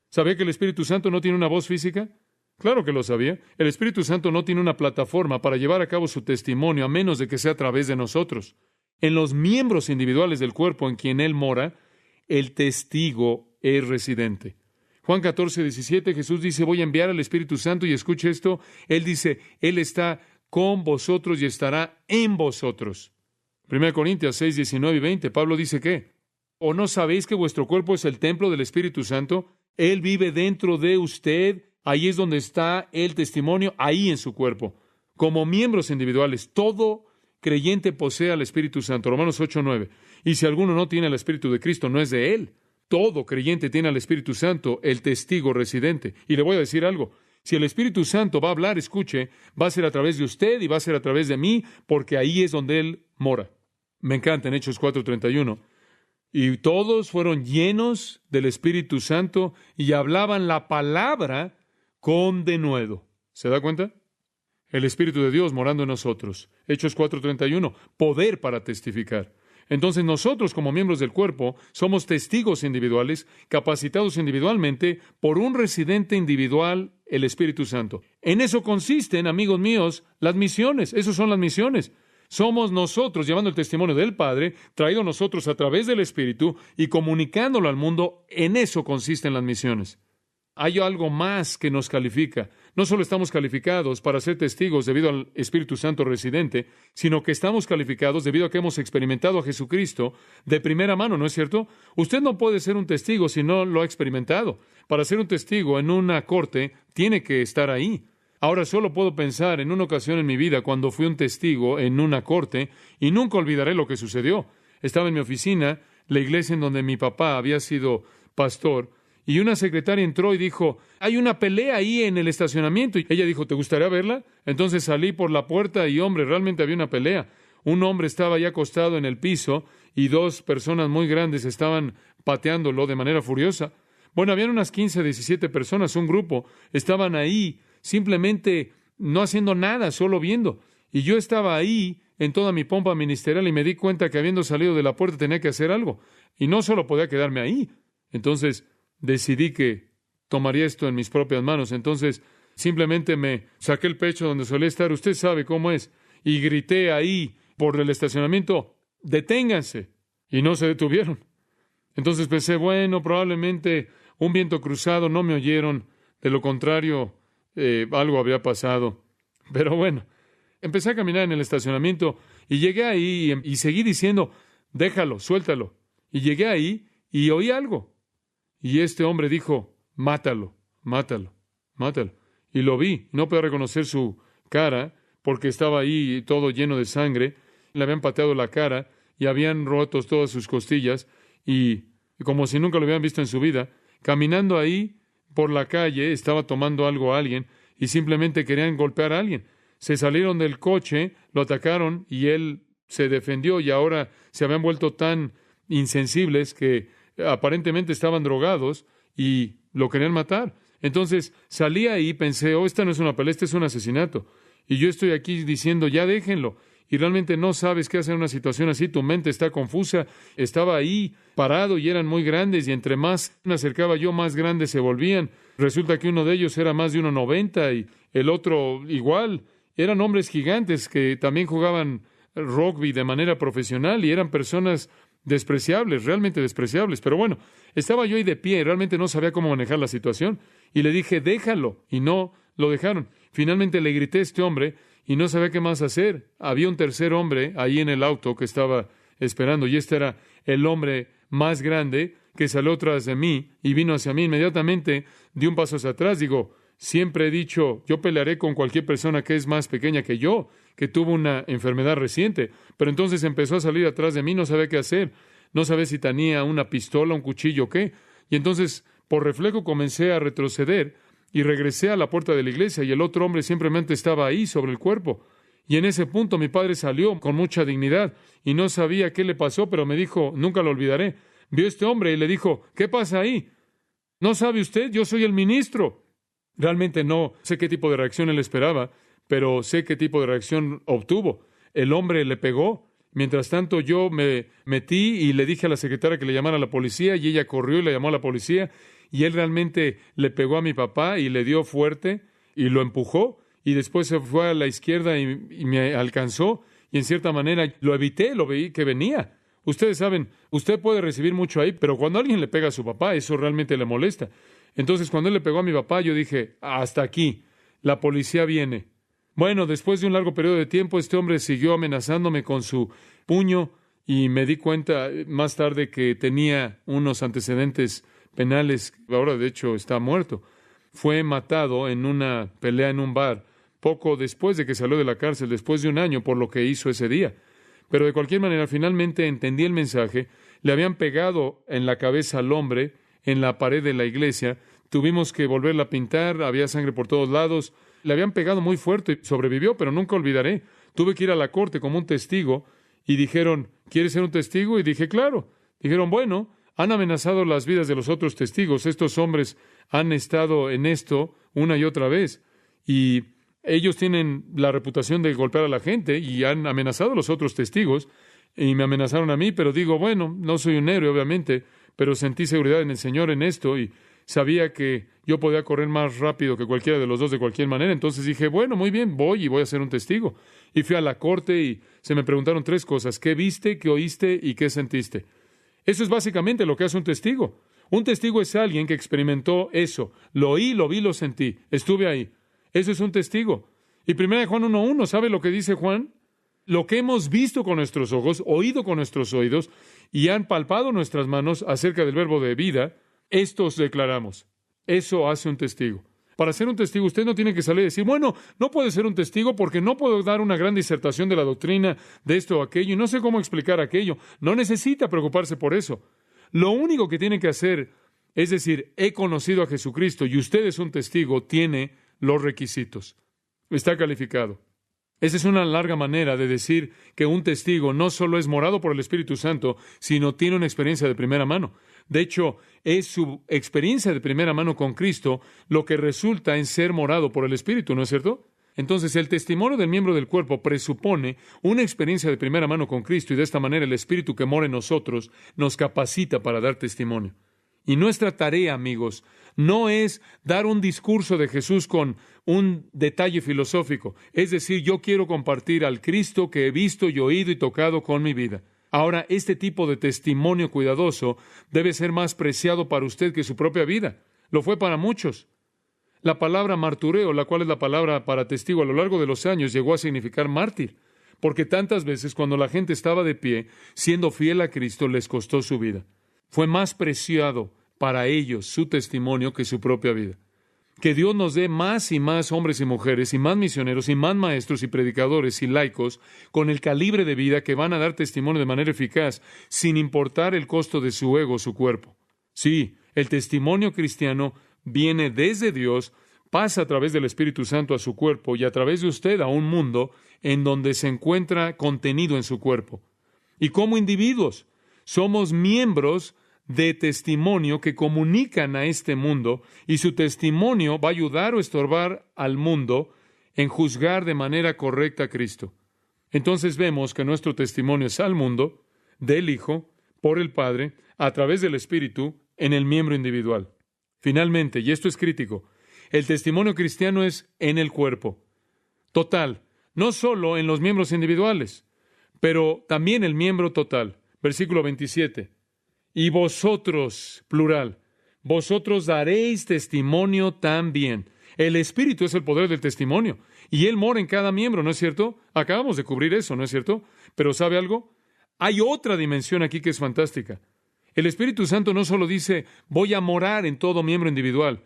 ¿Sabía que el Espíritu Santo no tiene una voz física? Claro que lo sabía. El Espíritu Santo no tiene una plataforma para llevar a cabo su testimonio a menos de que sea a través de nosotros. En los miembros individuales del cuerpo en quien Él mora, el testigo es residente. Juan 14:17, Jesús dice, voy a enviar al Espíritu Santo, y escuche esto, Él dice, Él está con vosotros y estará en vosotros. 1 Corintios 6:19 y 20, Pablo dice ¿qué? ¿O no sabéis que vuestro cuerpo es el templo del Espíritu Santo? Él vive dentro de usted, ahí es donde está el testimonio, ahí en su cuerpo. Como miembros individuales, todo creyente posee al Espíritu Santo. Romanos 8:9. Y si alguno no tiene el Espíritu de Cristo, no es de Él. Todo creyente tiene al Espíritu Santo, el testigo residente. Y le voy a decir algo. Si el Espíritu Santo va a hablar, escuche, va a ser a través de usted y va a ser a través de mí, porque ahí es donde Él mora. Me encanta en Hechos 4:31. Y todos fueron llenos del Espíritu Santo y hablaban la palabra con denuedo. ¿Se da cuenta? El Espíritu de Dios morando en nosotros. Hechos 4:31. Poder para testificar. Entonces nosotros, como miembros del cuerpo, somos testigos individuales, capacitados individualmente por un residente individual, el Espíritu Santo. En eso consisten, amigos míos, las misiones. Esas son las misiones. Somos nosotros llevando el testimonio del Padre, traído a nosotros a través del Espíritu y comunicándolo al mundo. En eso consisten las misiones. Hay algo más que nos califica. No solo estamos calificados para ser testigos debido al Espíritu Santo residente, sino que estamos calificados debido a que hemos experimentado a Jesucristo de primera mano, ¿no es cierto? Usted no puede ser un testigo si no lo ha experimentado. Para ser un testigo en una corte, tiene que estar ahí. Ahora solo puedo pensar en una ocasión en mi vida cuando fui un testigo en una corte y nunca olvidaré lo que sucedió. Estaba en mi oficina, la iglesia en donde mi papá había sido pastor, y una secretaria entró y dijo, hay una pelea ahí en el estacionamiento. Y ella dijo, ¿te gustaría verla? Entonces salí por la puerta y, hombre, realmente había una pelea. Un hombre estaba ya acostado en el piso y dos personas muy grandes estaban pateándolo de manera furiosa. Bueno, habían unas 15, 17 personas, un grupo. Estaban ahí simplemente no haciendo nada, solo viendo. Y yo estaba ahí en toda mi pompa ministerial y me di cuenta que habiendo salido de la puerta tenía que hacer algo. Y no solo podía quedarme ahí. Entonces decidí que tomaría esto en mis propias manos. Entonces, simplemente me saqué el pecho donde solía estar. Usted sabe cómo es. Y grité ahí por el estacionamiento, ¡deténganse! Y no se detuvieron. Entonces pensé, bueno, probablemente un viento cruzado, no me oyeron. De lo contrario, algo habría pasado. Pero bueno, empecé a caminar en el estacionamiento y llegué ahí y seguí diciendo, déjalo, suéltalo. Y llegué ahí y oí algo. Y este hombre dijo, mátalo, mátalo, mátalo. Y lo vi, no puedo reconocer su cara porque estaba ahí todo lleno de sangre. Le habían pateado la cara y habían roto todas sus costillas y como si nunca lo habían visto en su vida. Caminando ahí por la calle, estaba tomando algo a alguien y simplemente querían golpear a alguien. Se salieron del coche, lo atacaron y él se defendió y ahora se habían vuelto tan insensibles que aparentemente estaban drogados y lo querían matar. Entonces salí ahí y pensé, esta no es una pelea, este es un asesinato. Y yo estoy aquí diciendo, ya déjenlo. Y realmente no sabes qué hacer en una situación así, tu mente está confusa. Estaba ahí parado y eran muy grandes y entre más me acercaba yo, más grandes se volvían. Resulta que uno de ellos era más de 1,90 y el otro igual. Eran hombres gigantes que también jugaban rugby de manera profesional y eran personas despreciables, realmente despreciables. Pero bueno, estaba yo ahí de pie y realmente no sabía cómo manejar la situación. Y le dije, déjalo. Y no lo dejaron. Finalmente le grité a este hombre y no sabía qué más hacer. Había un tercer hombre ahí en el auto que estaba esperando. Y este era el hombre más grande que salió tras de mí y vino hacia mí. Inmediatamente di un paso hacia atrás. Digo, siempre he dicho, yo pelearé con cualquier persona que es más pequeña que yo, que tuvo una enfermedad reciente. Pero entonces empezó a salir atrás de mí, no sabía qué hacer. No sabía si tenía una pistola, un cuchillo o qué. Y entonces, por reflejo, comencé a retroceder y regresé a la puerta de la iglesia y el otro hombre simplemente estaba ahí sobre el cuerpo. Y en ese punto mi padre salió con mucha dignidad y no sabía qué le pasó, pero me dijo, nunca lo olvidaré. Vio a este hombre y le dijo, ¿qué pasa ahí? ¿No sabe usted? Yo soy el ministro. Realmente no sé qué tipo de reacción él esperaba, pero sé qué tipo de reacción obtuvo. El hombre le pegó. Mientras tanto, yo me metí y le dije a la secretaria que le llamara a la policía, y ella corrió y le llamó a la policía, y él realmente le pegó a mi papá y le dio fuerte y lo empujó, y después se fue a la izquierda y me alcanzó, y en cierta manera lo evité, lo veí que venía. Ustedes saben, usted puede recibir mucho ahí, pero cuando alguien le pega a su papá, eso realmente le molesta. Entonces, cuando él le pegó a mi papá, yo dije, hasta aquí, la policía viene. Bueno, después de un largo periodo de tiempo, este hombre siguió amenazándome con su puño y me di cuenta más tarde que tenía unos antecedentes penales. Ahora, de hecho, está muerto. Fue matado en una pelea en un bar, poco después de que salió de la cárcel, después de un año, por lo que hizo ese día. Pero de cualquier manera, finalmente entendí el mensaje. Le habían pegado en la cabeza al hombre en la pared de la iglesia. Tuvimos que volverla a pintar, había sangre por todos lados. Le habían pegado muy fuerte y sobrevivió, pero nunca olvidaré. Tuve que ir a la corte como un testigo y dijeron, ¿quieres ser un testigo? Y dije, claro. Dijeron, bueno, han amenazado las vidas de los otros testigos. Estos hombres han estado en esto una y otra vez. Y ellos tienen la reputación de golpear a la gente y han amenazado a los otros testigos y me amenazaron a mí, pero digo, bueno, no soy un héroe, obviamente, pero sentí seguridad en el Señor en esto y sabía que yo podía correr más rápido que cualquiera de los dos de cualquier manera. Entonces dije, bueno, muy bien, voy y voy a ser un testigo. Y fui a la corte y se me preguntaron 3 cosas: ¿qué viste, qué oíste y qué sentiste? Eso es básicamente lo que hace un testigo. Un testigo es alguien que experimentó eso. Lo oí, lo vi, lo sentí. Estuve ahí. Eso es un testigo. Y 1 Juan 1:1, ¿sabe lo que dice Juan? Lo que hemos visto con nuestros ojos, oído con nuestros oídos, y han palpado nuestras manos acerca del verbo de vida, esto os declaramos. Eso hace un testigo. Para ser un testigo, usted no tiene que salir y decir, bueno, no puede ser un testigo porque no puedo dar una gran disertación de la doctrina de esto o aquello, y no sé cómo explicar aquello. No necesita preocuparse por eso. Lo único que tiene que hacer es decir, he conocido a Jesucristo y usted es un testigo, tiene los requisitos. Está calificado. Esa es una larga manera de decir que un testigo no solo es morado por el Espíritu Santo, sino tiene una experiencia de primera mano. De hecho, es su experiencia de primera mano con Cristo lo que resulta en ser morado por el Espíritu, ¿no es cierto? Entonces, el testimonio del miembro del cuerpo presupone una experiencia de primera mano con Cristo, y de esta manera el Espíritu que mora en nosotros nos capacita para dar testimonio. Y nuestra tarea, amigos, no es dar un discurso de Jesús con un detalle filosófico. Es decir, yo quiero compartir al Cristo que he visto y oído y tocado con mi vida. Ahora, este tipo de testimonio cuidadoso debe ser más preciado para usted que su propia vida. Lo fue para muchos. La palabra martureo, la cual es la palabra para testigo a lo largo de los años, llegó a significar mártir, porque tantas veces cuando la gente estaba de pie, siendo fiel a Cristo, les costó su vida. Fue más preciado para ellos su testimonio que su propia vida. Que Dios nos dé más y más hombres y mujeres, y más misioneros, y más maestros y predicadores y laicos, con el calibre de vida que van a dar testimonio de manera eficaz, sin importar el costo de su ego o su cuerpo. Sí, el testimonio cristiano viene desde Dios, pasa a través del Espíritu Santo a su cuerpo, y a través de usted a un mundo en donde se encuentra contenido en su cuerpo. Y como individuos, somos miembros de testimonio que comunican a este mundo, y su testimonio va a ayudar o estorbar al mundo en juzgar de manera correcta a Cristo. Entonces vemos que nuestro testimonio es al mundo, del Hijo, por el Padre, a través del Espíritu, en el miembro individual. Finalmente, y esto es crítico, el testimonio cristiano es en el cuerpo. Total, no solo en los miembros individuales, pero también el miembro total. Versículo 27. Y vosotros, plural, vosotros daréis testimonio también. El Espíritu es el poder del testimonio, y Él mora en cada miembro, ¿no es cierto? Acabamos de cubrir eso, ¿no es cierto? Pero ¿sabe algo? Hay otra dimensión aquí que es fantástica. El Espíritu Santo no solo dice, voy a morar en todo miembro individual,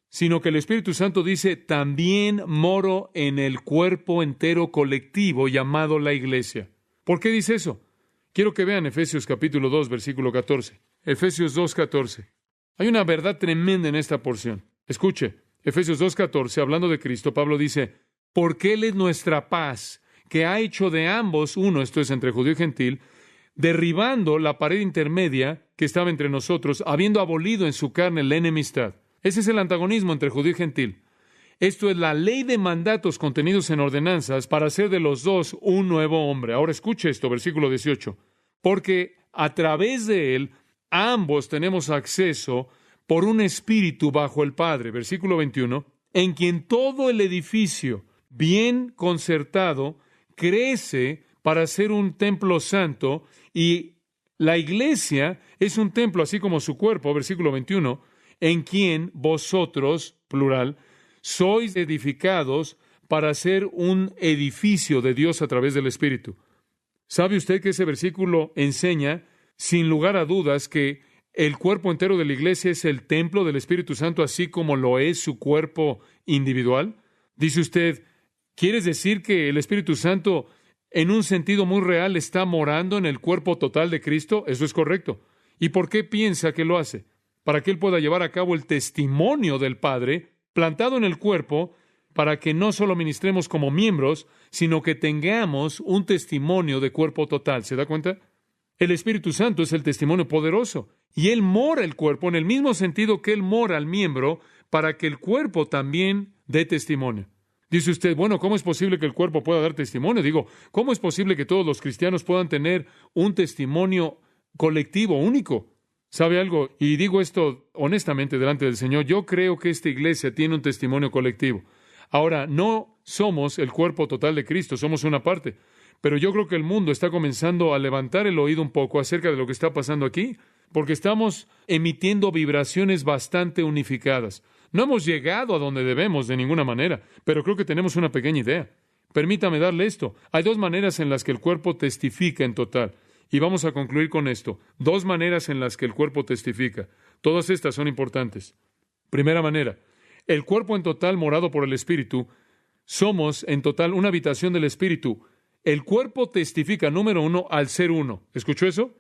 sino que el Espíritu Santo dice, también moro en el cuerpo entero colectivo llamado la Iglesia. ¿Por qué dice eso? Quiero que vean Efesios capítulo 2, versículo 14. Efesios 2, 14. Hay una verdad tremenda en esta porción. Escuche, Efesios 2, 14, hablando de Cristo, Pablo dice, porque Él es nuestra paz, que ha hecho de ambos uno, esto es entre judío y gentil, derribando la pared intermedia que estaba entre nosotros, habiendo abolido en su carne la enemistad. Ese es el antagonismo entre judío y gentil. Esto es la ley de mandatos contenidos en ordenanzas para hacer de los dos un nuevo hombre. Ahora escuche esto, versículo 18. Porque a través de él ambos tenemos acceso por un espíritu bajo el Padre. Versículo 21. En quien todo el edificio bien concertado crece para ser un templo santo, y la iglesia es un templo así como su cuerpo. Versículo 21. En quien vosotros, plural, sois edificados para ser un edificio de Dios a través del Espíritu. ¿Sabe usted que ese versículo enseña, sin lugar a dudas, que el cuerpo entero de la iglesia es el templo del Espíritu Santo, así como lo es su cuerpo individual? Dice usted, ¿quieres decir que el Espíritu Santo, en un sentido muy real, está morando en el cuerpo total de Cristo? Eso es correcto. ¿Y por qué piensa que lo hace? Para que Él pueda llevar a cabo el testimonio del Padre plantado en el cuerpo, para que no solo ministremos como miembros, sino que tengamos un testimonio de cuerpo total. ¿Se da cuenta? El Espíritu Santo es el testimonio poderoso, y Él mora el cuerpo en el mismo sentido que Él mora al miembro, para que el cuerpo también dé testimonio. Dice usted, bueno, ¿cómo es posible que el cuerpo pueda dar testimonio? Digo, ¿cómo es posible que todos los cristianos puedan tener un testimonio colectivo, único? ¿Sabe algo? Y digo esto honestamente delante del Señor. Yo creo que esta iglesia tiene un testimonio colectivo. Ahora, no somos el cuerpo total de Cristo, somos una parte. Pero yo creo que el mundo está comenzando a levantar el oído un poco acerca de lo que está pasando aquí, porque estamos emitiendo vibraciones bastante unificadas. No hemos llegado a donde debemos de ninguna manera, pero creo que tenemos una pequeña idea. Permítame darle esto. Hay dos maneras en las que el cuerpo testifica en total. Y vamos a concluir con esto. Dos maneras en las que el cuerpo testifica. Todas estas son importantes. Primera manera, el cuerpo en total morado por el Espíritu. Somos en total una habitación del Espíritu. El cuerpo testifica, número uno, al ser uno. ¿Escuchó eso?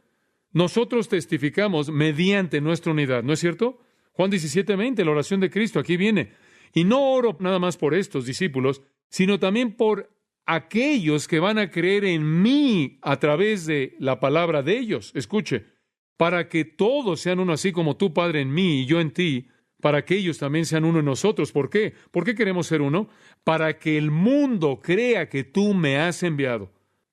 Nosotros testificamos mediante nuestra unidad, ¿no es cierto? Juan 17:20, la oración de Cristo, aquí viene. Y no oro nada más por estos discípulos, sino también por aquellos que van a creer en mí a través de la palabra de ellos. Escuche, para que todos sean uno, así como tú, Padre, en mí y yo en ti, para que ellos también sean uno en nosotros. ¿Por qué? ¿Por qué queremos ser uno? Para que el mundo crea que tú me has enviado.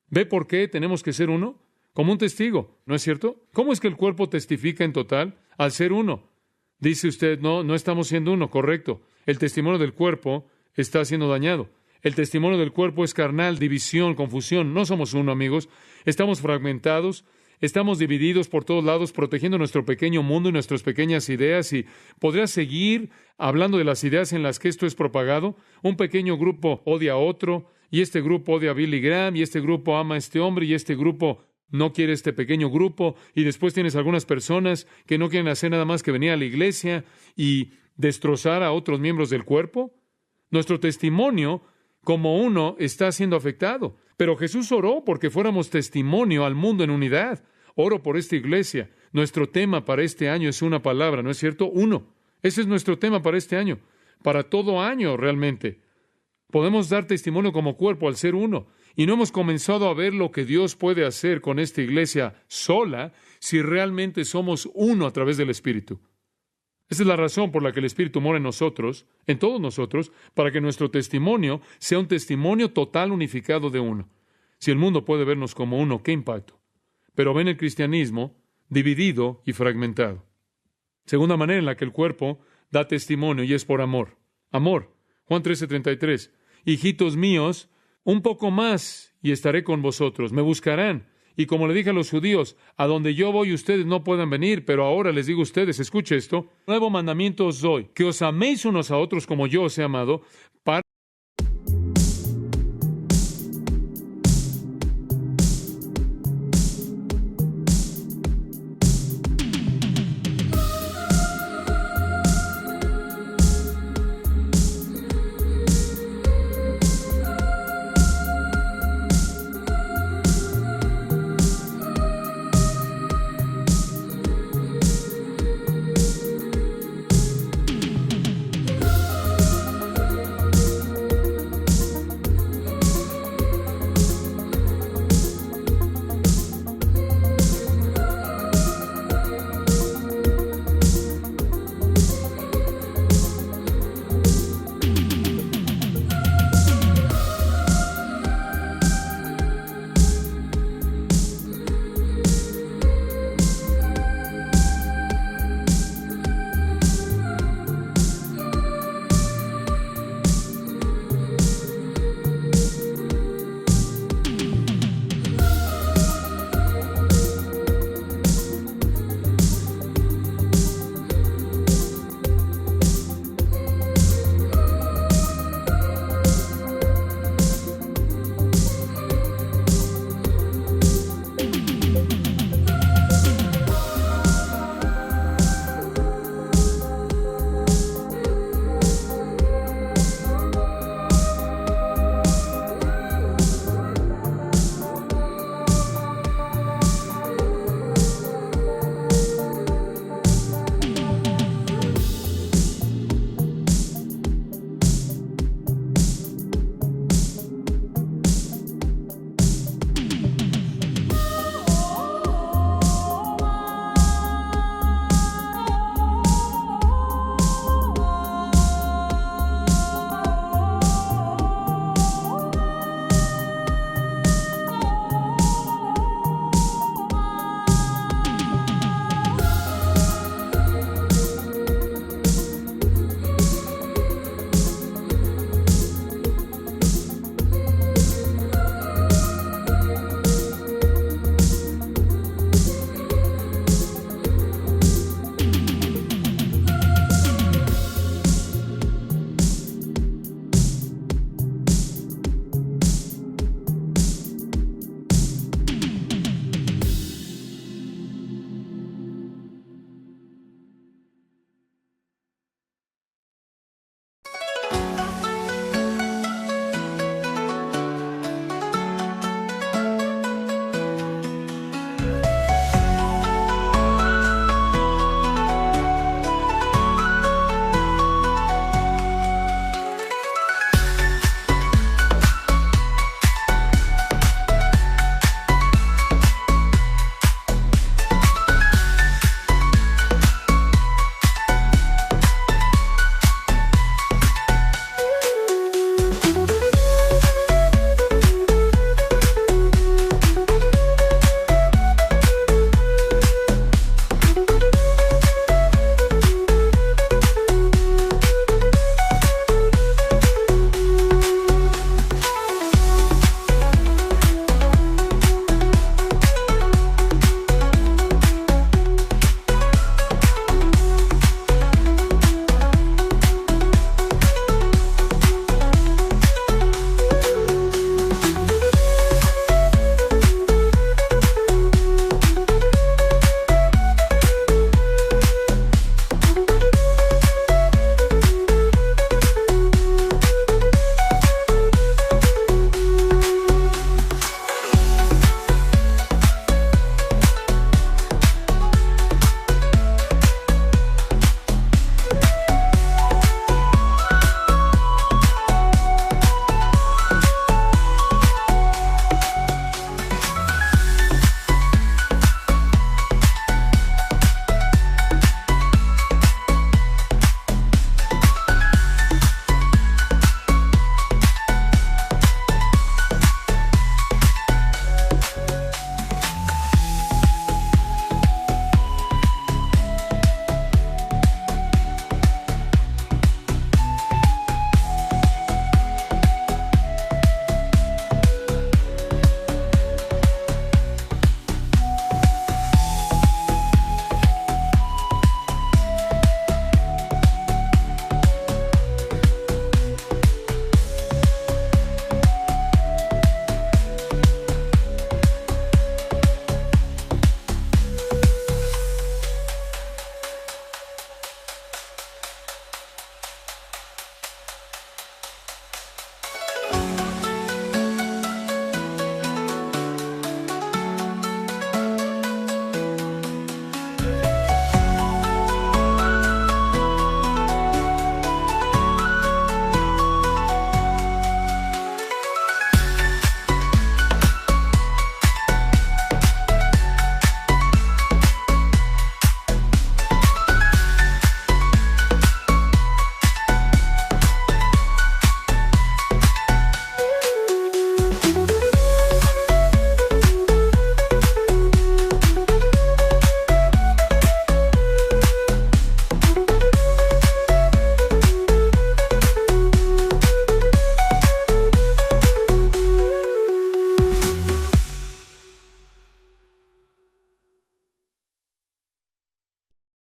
¿Ve por qué tenemos que ser uno? Como un testigo, ¿no es cierto? ¿Cómo es que el cuerpo testifica en total? Al ser uno. Dice usted, no estamos siendo uno, correcto. El testimonio del cuerpo está siendo dañado. El testimonio del cuerpo es carnal, división, confusión. No somos uno, amigos. Estamos fragmentados, estamos divididos por todos lados, protegiendo nuestro pequeño mundo y nuestras pequeñas ideas. Y podría seguir hablando de las ideas en las que esto es propagado. Un pequeño grupo odia a otro, y este grupo odia a Billy Graham, y este grupo ama a este hombre, y este grupo no quiere este pequeño grupo. Y después tienes algunas personas que no quieren hacer nada más que venir a la iglesia y destrozar a otros miembros del cuerpo. Nuestro testimonio como uno está siendo afectado. Pero Jesús oró porque fuéramos testimonio al mundo en unidad. Oro por esta iglesia. Nuestro tema para este año es una palabra, ¿no es cierto? Uno. Ese es nuestro tema para este año. Para todo año, realmente. Podemos dar testimonio como cuerpo al ser uno. Y no hemos comenzado a ver lo que Dios puede hacer con esta iglesia sola si realmente somos uno a través del Espíritu. Esa es la razón por la que el Espíritu mora en nosotros, en todos nosotros, para que nuestro testimonio sea un testimonio total unificado de uno. Si el mundo puede vernos como uno, ¿qué impacto? Pero ven el cristianismo dividido y fragmentado. Segunda manera en la que el cuerpo da testimonio, y es por amor. Amor. Juan 13:33. Hijitos míos, un poco más y estaré con vosotros. Me buscarán. Y como le dije a los judíos, a donde yo voy ustedes no puedan venir, pero ahora les digo a ustedes, escuche esto, nuevo mandamiento os doy, que os améis unos a otros como yo os he amado, para